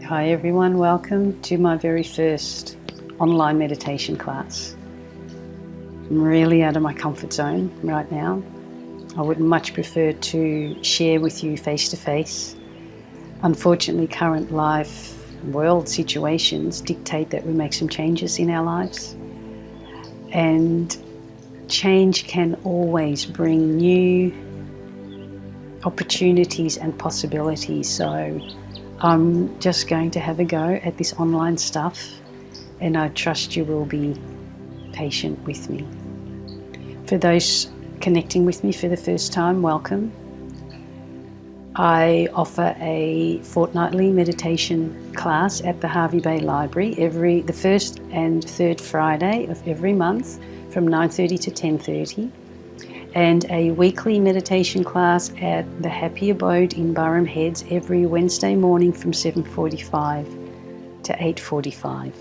Hi everyone, welcome to my very first online meditation class. I'm really out of my comfort zone right now. I would much prefer to share with you face to face. Unfortunately, current life, world situations dictate that we make some changes in our lives. And change can always bring new opportunities and possibilities. So I'm just going to have a go at this online stuff, and I trust you will be patient with me. For those connecting with me for the first time, welcome. I offer a fortnightly meditation class at the Hervey Bay Library the first and third Friday of every month from 9:30 to 10:30. And a weekly meditation class at the Happy Abode in Burrum Heads every Wednesday morning from 7:45 to 8:45.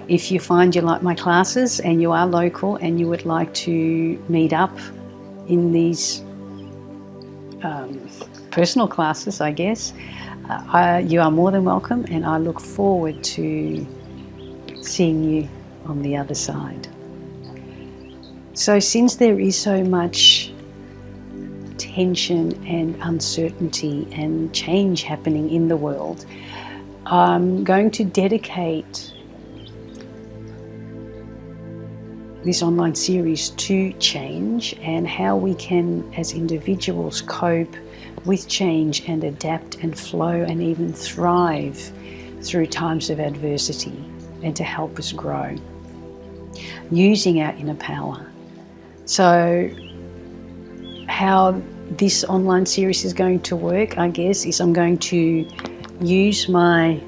If you find you like my classes and you are local and you would like to meet up in these personal classes, I guess, you are more than welcome, and I look forward to seeing you on the other side. So since there is so much tension and uncertainty and change happening in the world, I'm going to dedicate this online series to change and how we can, as individuals, cope with change and adapt and flow and even thrive through times of adversity, and to help us grow using our inner power. So how this online series is going to work, I guess, is I'm going to use my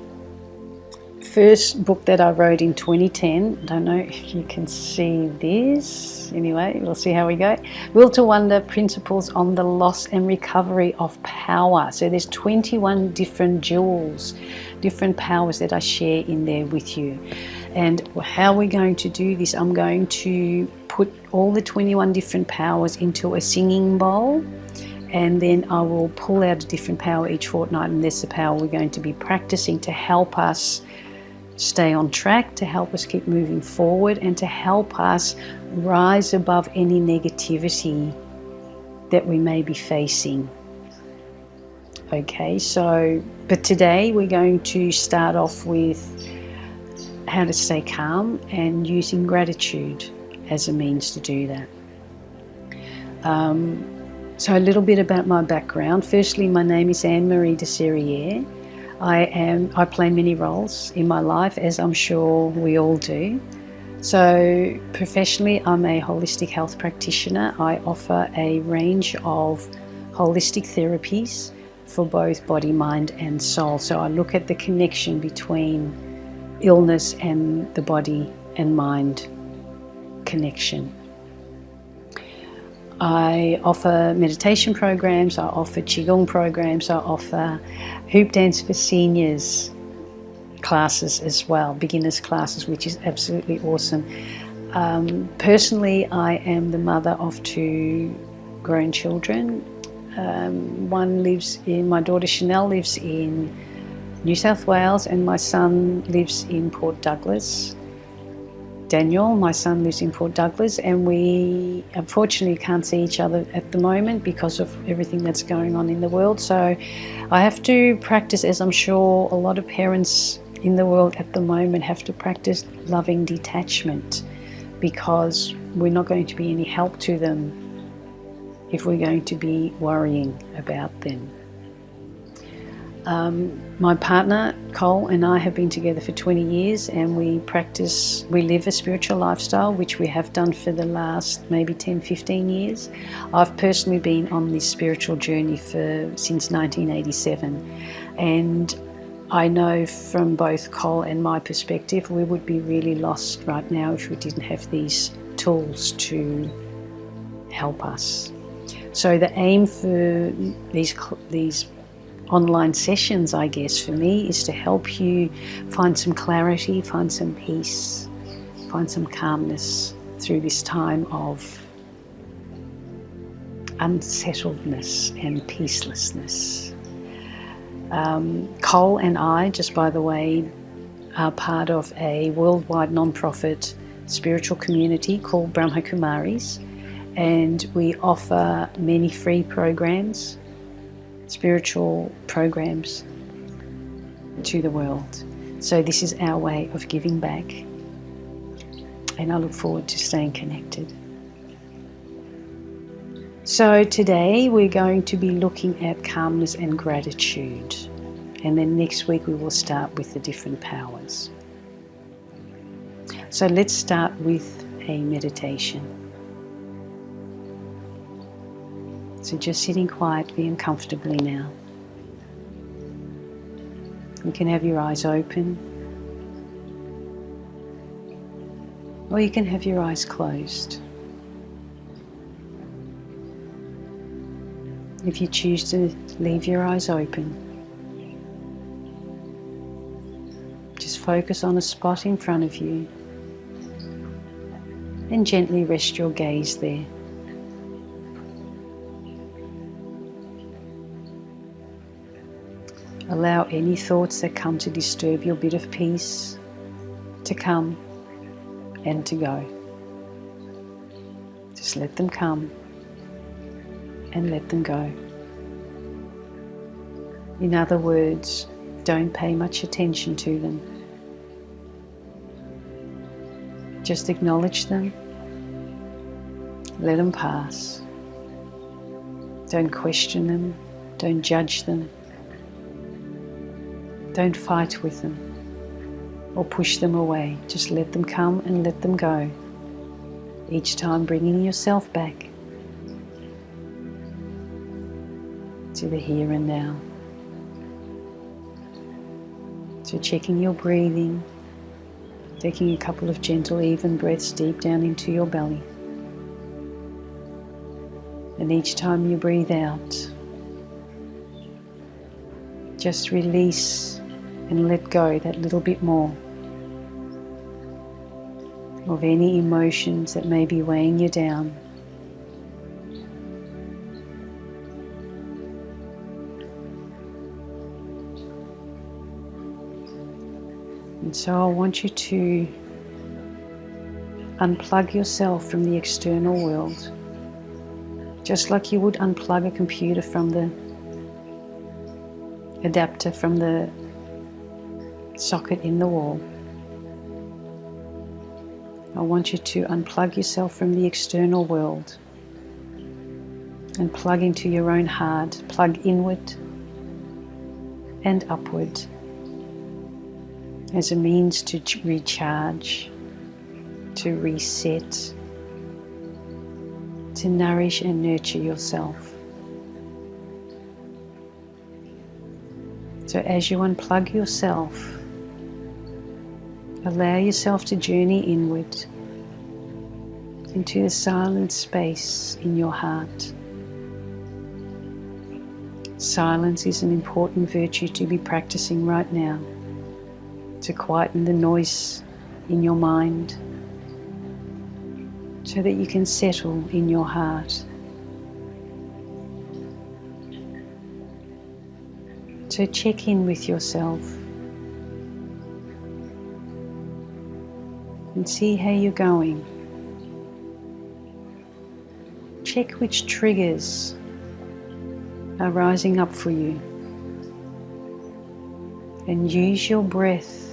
first book that I wrote in 2010. I don't know if you can see this. Anyway, we'll see how we go. Will to Wonder: Principles on the Loss and Recovery of Power. So there's 21 different jewels, different powers that I share in there with you. And how we're going to do this, I'm going to put all the 21 different powers into a singing bowl, and then I will pull out a different power each fortnight, and that's the power we're going to be practicing to help us stay on track, to help us keep moving forward, and to help us rise above any negativity that we may be facing. Okay, so, but today we're going to start off with how to stay calm and using gratitude as a means to do that. So a little bit about my background. Firstly, my name is Annemarie de Serriere. I play many roles in my life, as I'm sure we all do. So professionally, I'm a holistic health practitioner. I offer a range of holistic therapies for both body, mind and soul. So I look at the connection between illness and the body and mind connection. I offer meditation programs, I offer Qigong programs, I offer hoop dance for seniors classes as well, beginners classes, which is absolutely awesome. Personally, I am the mother of 2 grown children. My daughter Chanel lives in New South Wales, and my son lives in Port Douglas. Daniel, my son, lives in Port Douglas, and we unfortunately can't see each other at the moment because of everything that's going on in the world. So I have to practice, as I'm sure a lot of parents in the world at the moment have to practice, loving detachment, because we're not going to be any help to them if we're going to be worrying about them. My partner, Cole, and I have been together for 20 years, and we live a spiritual lifestyle, which we have done for the last maybe 10, 15 years. I've personally been on this spiritual journey since 1987, and I know from both Cole and my perspective, we would be really lost right now if we didn't have these tools to help us. So the aim for these online sessions, I guess, for me, is to help you find some clarity, find some peace, find some calmness through this time of unsettledness and peacelessness. Cole and I, just by the way, are part of a worldwide non-profit spiritual community called Brahma Kumaris, and we offer many free programs, spiritual programs to the world. So this is our way of giving back, and I look forward to staying connected. So today we're going to be looking at calmness and gratitude, and then next week we will start with the different powers. So let's start with a meditation. So just sitting quietly and comfortably now. You can have your eyes open, or you can have your eyes closed. If you choose to leave your eyes open, just focus on a spot in front of you and gently rest your gaze there. Allow any thoughts that come to disturb your bit of peace to come and to go. Just let them come and let them go. In other words, don't pay much attention to them. Just acknowledge them, let them pass. Don't question them, don't judge them, don't fight with them or push them away. Just let them come and let them go, each time bringing yourself back to the here and now. So checking your breathing, taking a couple of gentle, even breaths deep down into your belly. And each time you breathe out, just release and let go that little bit more of any emotions that may be weighing you down. And so I want you to unplug yourself from the external world, just like you would unplug a computer from the adapter from the socket in the wall. I want you to unplug yourself from the external world and plug into your own heart, plug inward and upward as a means to recharge, to reset, to nourish and nurture yourself. So as you unplug yourself, allow yourself to journey inward into the silent space in your heart. Silence is an important virtue to be practicing right now, to quieten the noise in your mind so that you can settle in your heart. So check in with yourself and see how you're going. Check which triggers are rising up for you, and use your breath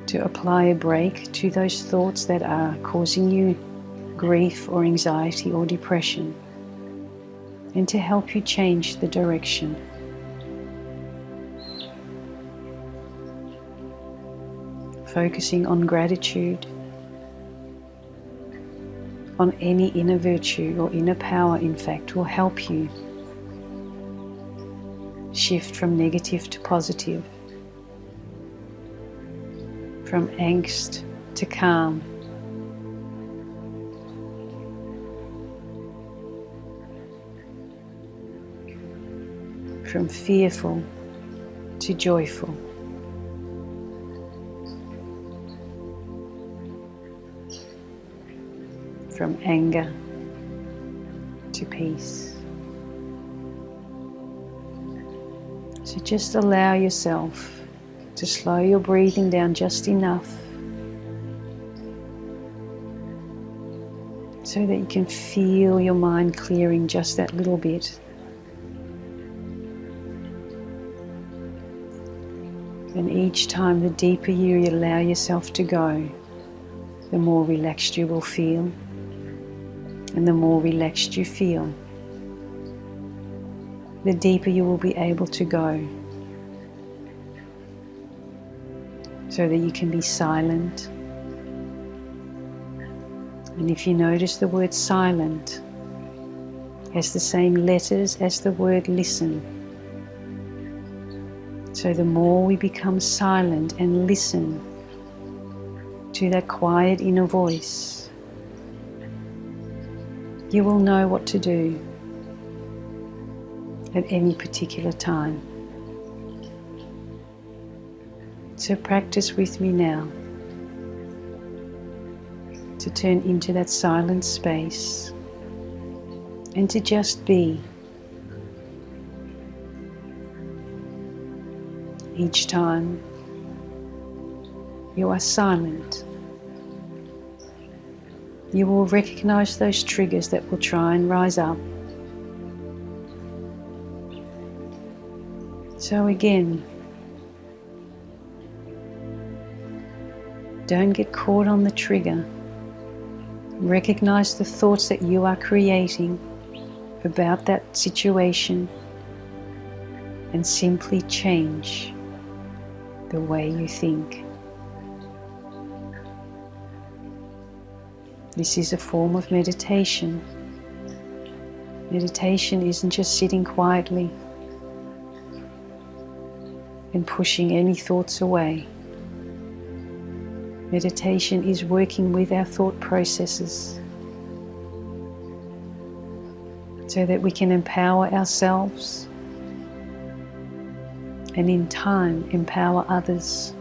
to apply a brake to those thoughts that are causing you grief or anxiety or depression, and to help you change the direction. Focusing on gratitude, on any inner virtue or inner power, in fact, will help you shift from negative to positive, from angst to calm, from fearful to joyful. From anger to peace. So just allow yourself to slow your breathing down just enough so that you can feel your mind clearing just that little bit. And each time, the deeper you allow yourself to go, the more relaxed you will feel. And the more relaxed you feel, the deeper you will be able to go, so that you can be silent. And if you notice, the word silent has the same letters as the word listen. So the more we become silent and listen to that quiet inner voice, you will know what to do at any particular time. So practice with me now to turn into that silent space and to just be. Each time you are silent, you will recognize those triggers that will try and rise up. So again, don't get caught on the trigger. Recognize the thoughts that you are creating about that situation and simply change the way you think. This is a form of meditation. Meditation isn't just sitting quietly and pushing any thoughts away. Meditation is working with our thought processes so that we can empower ourselves and in time empower others.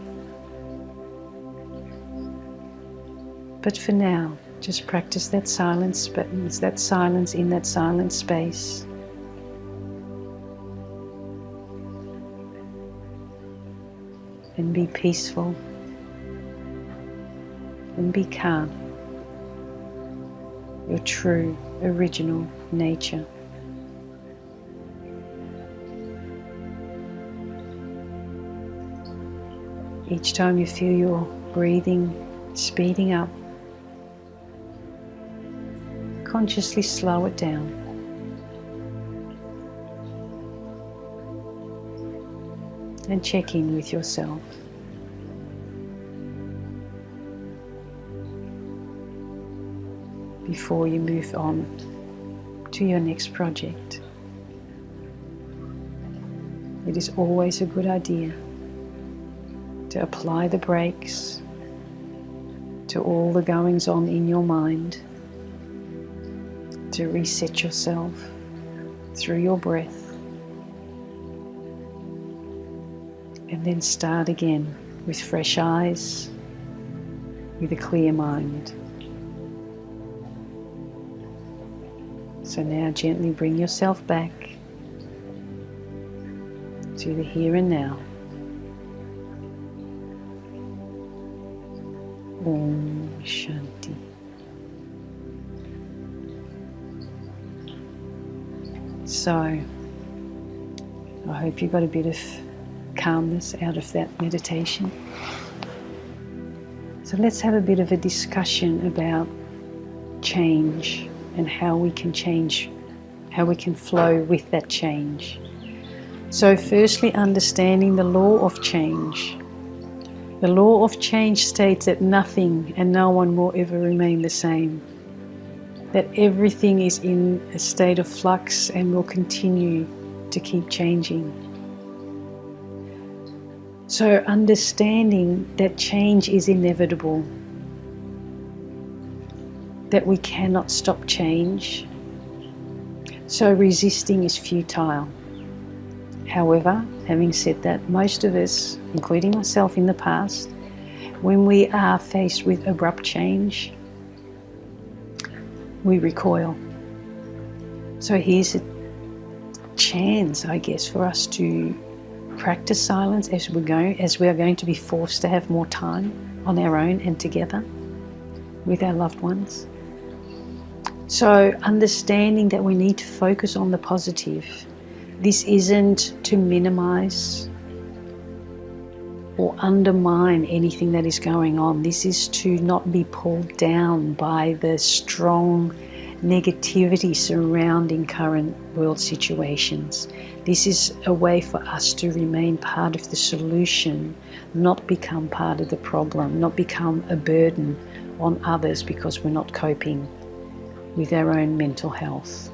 But for now, just practice that silence, that silence in that silent space. And be peaceful and be calm, your true original nature. Each time you feel your breathing speeding up, consciously slow it down. And check in with yourself. Before you move on to your next project. It is always a good idea to apply the brakes to all the goings on in your mind, to reset yourself through your breath, and then start again with fresh eyes, with a clear mind. So now gently bring yourself back to the here and now. Om Shanti. So, I hope you got a bit of calmness out of that meditation. So let's have a bit of a discussion about change and how we can change, how we can flow with that change. So firstly, understanding the law of change. The law of change states that nothing and no one will ever remain the same. That everything is in a state of flux and will continue to keep changing. So understanding that change is inevitable, that we cannot stop change, so resisting is futile. However, having said that, most of us, including myself in the past, when we are faced with abrupt change, we recoil. So here's a chance, I guess, for us to practice silence as we are going to be forced to have more time on our own and together with our loved ones. So understanding that we need to focus on the positive. This isn't to minimize or undermine anything that is going on. This is to not be pulled down by the strong negativity surrounding current world situations. This is a way for us to remain part of the solution, not become part of the problem, not become a burden on others because we're not coping with our own mental health.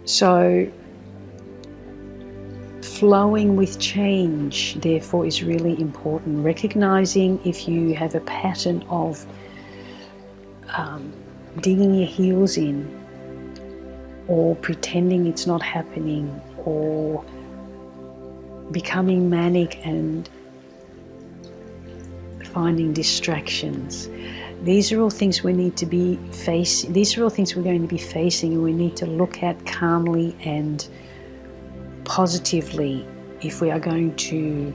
So flowing with change, therefore, is really important. Recognizing if you have a pattern of digging your heels in, or pretending it's not happening, or becoming manic and finding distractions. These are all things we need to be facing. These are all things we're going to be facing, and we need to look at calmly and positively if we are going to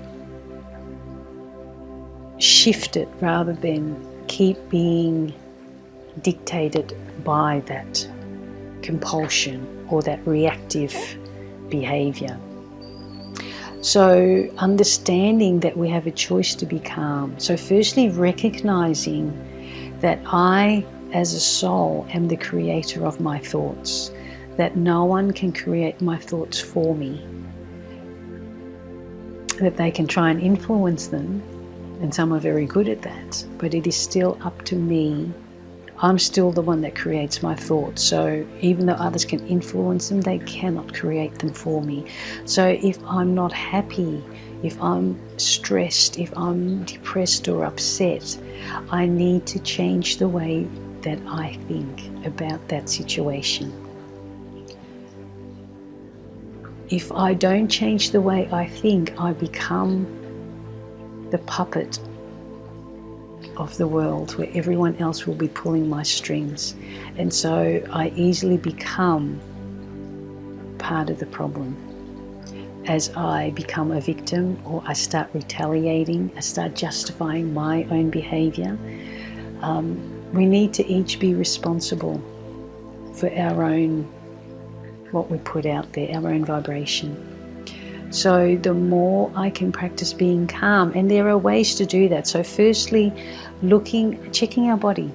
shift it rather than keep being dictated by that compulsion or that reactive behavior. So understanding that we have a choice to be calm. So firstly, recognizing that I, as a soul, am the creator of my thoughts, that no one can create my thoughts for me, that they can try and influence them, and some are very good at that, but it is still up to me. I'm still the one that creates my thoughts. So even though others can influence them, they cannot create them for me. So if I'm not happy, if I'm stressed, if I'm depressed or upset, I need to change the way that I think about that situation. If I don't change the way I think, I become the puppet of the world where everyone else will be pulling my strings. And so I easily become part of the problem. As I become a victim, or I start retaliating, I start justifying my own behavior. We need to each be responsible for our own, what we put out there, our own vibration. So the more I can practice being calm, and there are ways to do that. So firstly, checking our body.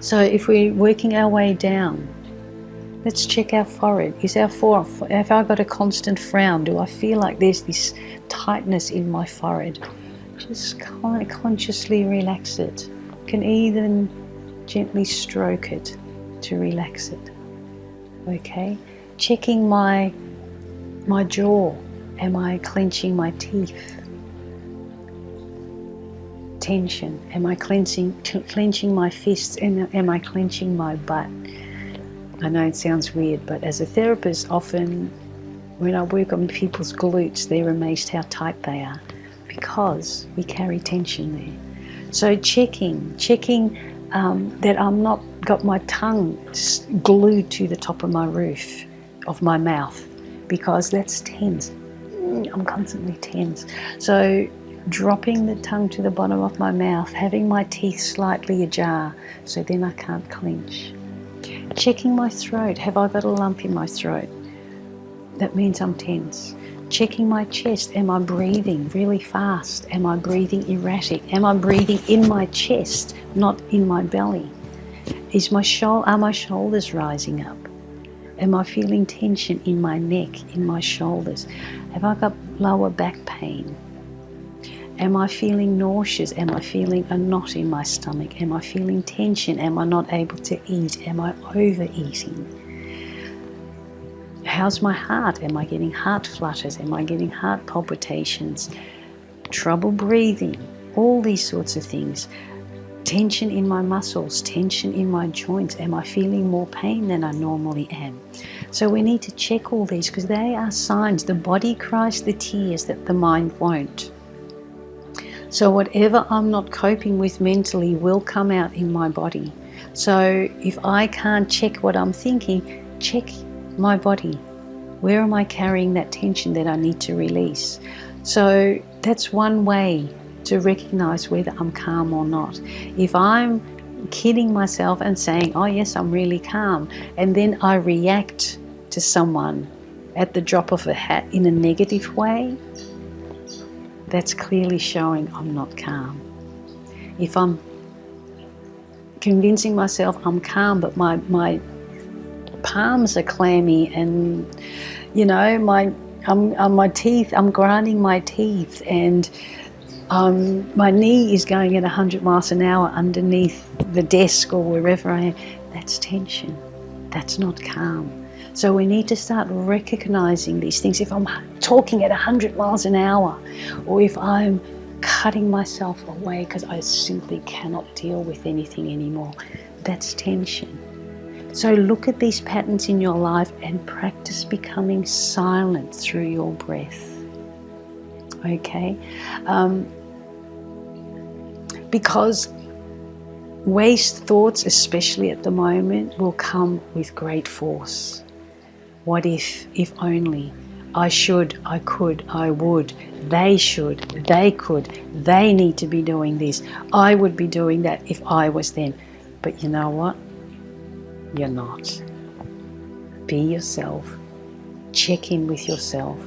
So if we're working our way down, let's check our forehead. Have I got a constant frown? Do I feel like there's this tightness in my forehead? Just kind of consciously relax it. You can even gently stroke it to relax it. Okay? Checking my jaw. Am I clenching my teeth? Tension. Am I clenching my fists? And am I clenching my butt? I know it sounds weird, but as a therapist, often when I work on people's glutes, they're amazed how tight they are because we carry tension there. So checking that I'm not got my tongue glued to the top of my roof of my mouth, because that's tense. I'm constantly tense. So dropping the tongue to the bottom of my mouth, having my teeth slightly ajar, so then I can't clench. Checking my throat. Have I got a lump in my throat? That means I'm tense. Checking my chest. Am I breathing really fast? Am I breathing erratic? Am I breathing in my chest, not in my belly? Are my shoulders rising up? Am I feeling tension in my neck, in my shoulders? Have I got lower back pain? Am I feeling nauseous? Am I feeling a knot in my stomach? Am I feeling tension? Am I not able to eat? Am I overeating? How's my heart? Am I getting heart flutters? Am I getting heart palpitations? Trouble breathing? All these sorts of things. Tension in my muscles, tension in my joints. Am I feeling more pain than I normally am? So we need to check all these, because they are signs. The body cries the tears that the mind won't. So whatever I'm not coping with mentally will come out in my body. So if I can't check what I'm thinking, check my body. Where am I carrying that tension that I need to release? So that's one way to recognize whether I'm calm or not. If I'm kidding myself and saying, oh yes, I'm really calm, and then I react to someone at the drop of a hat in a negative way, that's clearly showing I'm not calm. If I'm convincing myself I'm calm, but my palms are clammy, and I'm grinding my teeth, and my knee is going at 100 miles an hour underneath the desk or wherever I am, that's tension. That's not calm. So we need to start recognizing these things. If I'm talking at 100 miles an hour, or if I'm cutting myself away because I simply cannot deal with anything anymore, that's tension. So look at these patterns in your life and practice becoming silent through your breath. Okay? Because waste thoughts, especially at the moment, will come with great force. What if only, I should, I could, I would, they should, they could, they need to be doing this, I would be doing that if I was them. But you know what? You're not. Be yourself. Check in with yourself.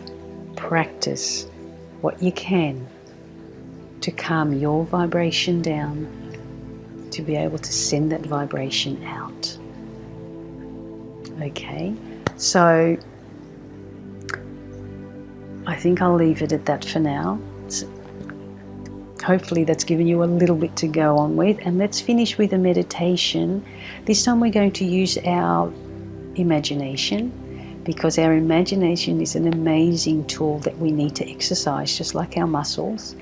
Practice what you can to calm your vibration down, to be able to send that vibration out. Okay, so I think I'll leave it at that for now. Hopefully that's given you a little bit to go on with, and let's finish with a meditation. This time we're going to use our imagination, because our imagination is an amazing tool that we need to exercise, just like our muscles.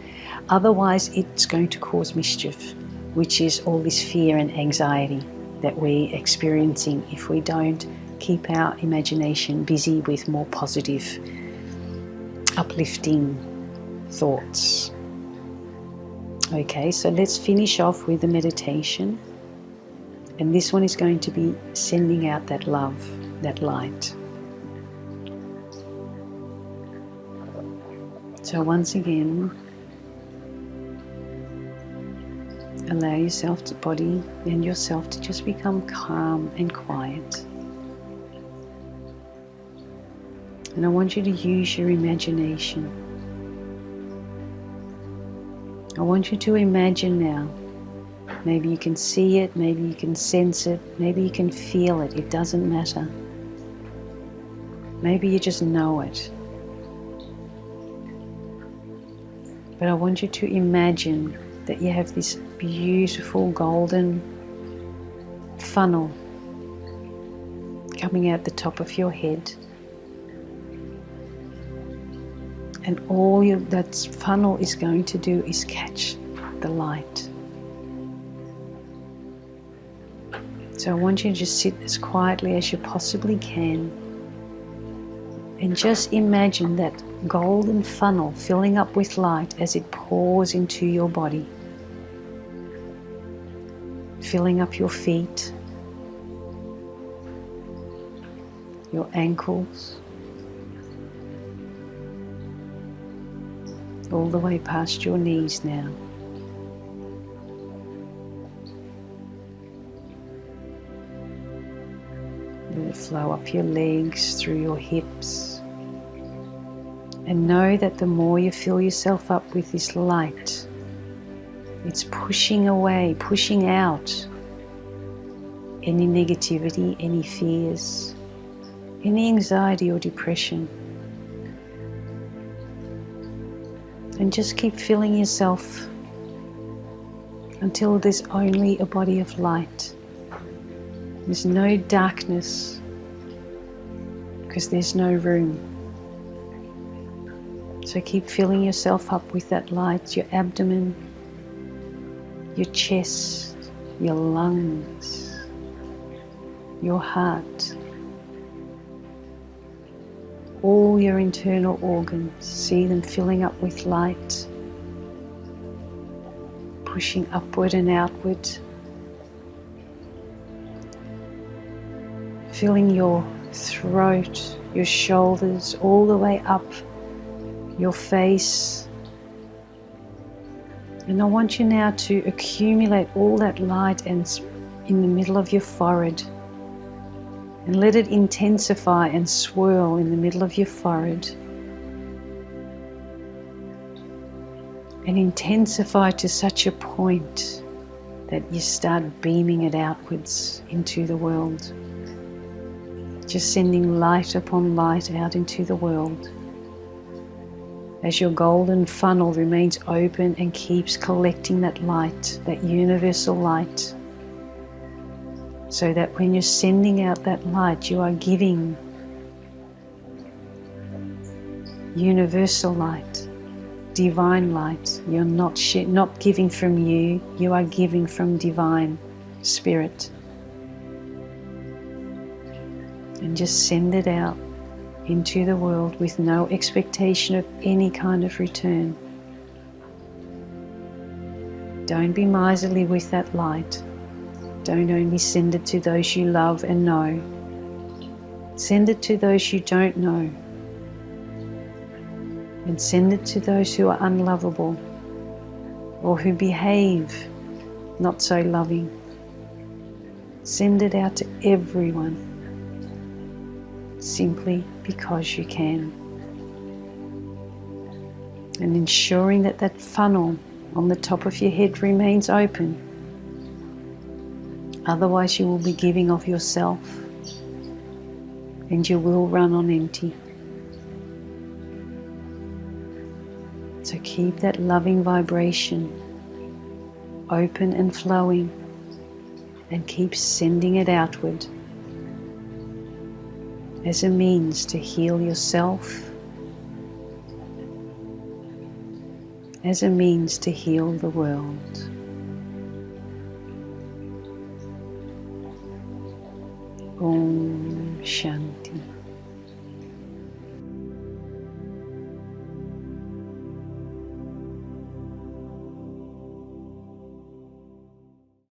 Otherwise it's going to cause mischief, which is all this fear and anxiety that we're experiencing if we don't keep our imagination busy with more positive, uplifting thoughts. Okay, so let's finish off with the meditation. And this one is going to be sending out that love, that light. So once again, allow yourself, to body and yourself, to just become calm and quiet. And I want you to use your imagination. I want you to imagine now. Maybe you can see it, maybe you can sense it, maybe you can feel it. It doesn't matter. Maybe you just know it. But I want you to imagine that you have this beautiful golden funnel coming out the top of your head. And all that funnel is going to do is catch the light. So I want you to just sit as quietly as you possibly can and just imagine that golden funnel filling up with light as it pours into your body, filling up your feet, your ankles, all the way past your knees now. Let it flow up your legs, through your hips. And know that the more you fill yourself up with this light, it's pushing away, pushing out any negativity, any fears, any anxiety or depression. And just keep filling yourself until there's only a body of light. There's no darkness because there's no room. So keep filling yourself up with that light, your abdomen, your chest, your lungs, your heart, all your internal organs. See them filling up with light, pushing upward and outward, filling your throat, your shoulders, all the way up your face. And I want you now to accumulate all that light and in the middle of your forehead, and let it intensify and swirl in the middle of your forehead, and intensify to such a point that you start beaming it outwards into the world, just sending light upon light out into the world, as your golden funnel remains open and keeps collecting that light, that universal light, so that when you're sending out that light, you are giving universal light, divine light. You're not giving from you, you are giving from divine spirit. And just send it out into the world with no expectation of any kind of return. Don't be miserly with that light. Don't only send it to those you love and know. Send it to those you don't know. And send it to those who are unlovable or who behave not so loving. Send it out to everyone, simply because you can. And ensuring that that funnel on the top of your head remains open. Otherwise you will be giving of yourself and you will run on empty. So keep that loving vibration open and flowing, and keep sending it outward as a means to heal yourself, as a means to heal the world. Om Shanti.